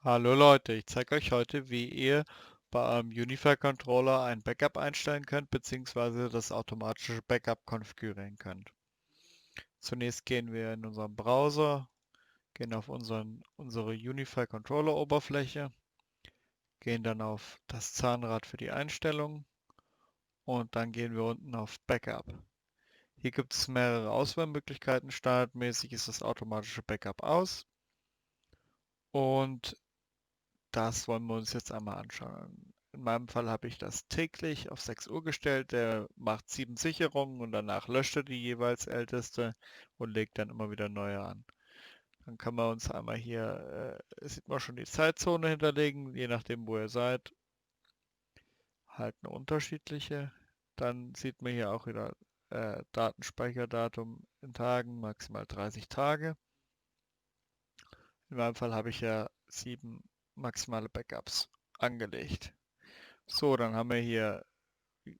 Hallo Leute, ich zeige euch heute, wie ihr bei eurem Unified Controller ein Backup einstellen könnt, beziehungsweise das automatische Backup konfigurieren könnt. Zunächst gehen wir in unseren Browser, gehen auf unsere Unified Controller Oberfläche, gehen dann auf das Zahnrad für die Einstellungen und dann gehen wir unten auf Backup. Hier gibt es mehrere Auswahlmöglichkeiten. Standardmäßig ist das automatische Backup aus und das wollen wir uns jetzt einmal anschauen. In meinem Fall habe ich das täglich auf 6 Uhr gestellt. Der macht 7 Sicherungen und danach löscht er die jeweils älteste und legt dann immer wieder neue an. Dann kann man uns einmal hier, sieht man schon die Zeitzone hinterlegen, je nachdem wo ihr seid. Halt eine unterschiedliche. Dann sieht man hier auch wieder Datenspeicherdatum in Tagen, maximal 30 Tage. In meinem Fall habe ich ja 7 maximale Backups angelegt. So, dann haben wir hier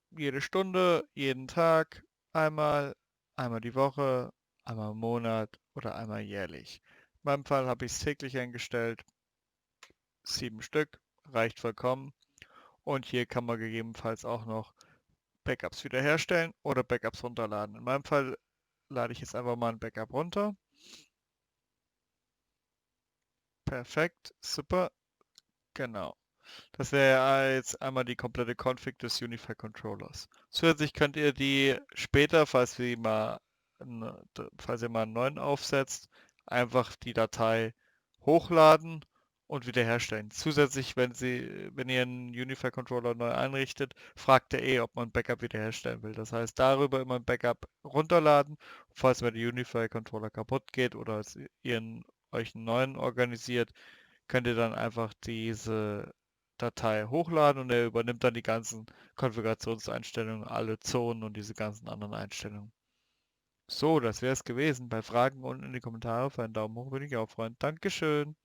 jede Stunde, jeden Tag, einmal die Woche, einmal im Monat oder einmal jährlich. In meinem Fall habe ich es täglich eingestellt. 7 Stück, reicht vollkommen. Und hier kann man gegebenenfalls auch noch Backups wiederherstellen oder Backups runterladen. In meinem Fall lade ich jetzt einfach mal ein Backup runter. Perfekt, super, genau. Das wäre jetzt einmal die komplette Config des Unified Controllers. Zusätzlich könnt ihr die später, falls ihr mal einen neuen aufsetzt, einfach die Datei hochladen und wiederherstellen. Zusätzlich, wenn ihr einen Unified Controller neu einrichtet, fragt er ob man ein Backup wiederherstellen will. Das heißt, darüber immer ein Backup runterladen. Falls mal der Unified Controller kaputt geht oder euch einen neuen organisiert, könnt ihr dann einfach diese Datei hochladen und er übernimmt dann die ganzen Konfigurationseinstellungen, alle Zonen und diese ganzen anderen Einstellungen. So, das wäre es gewesen. Bei Fragen unten in die Kommentare für einen Daumen hoch würde ich auch freuen. Dankeschön.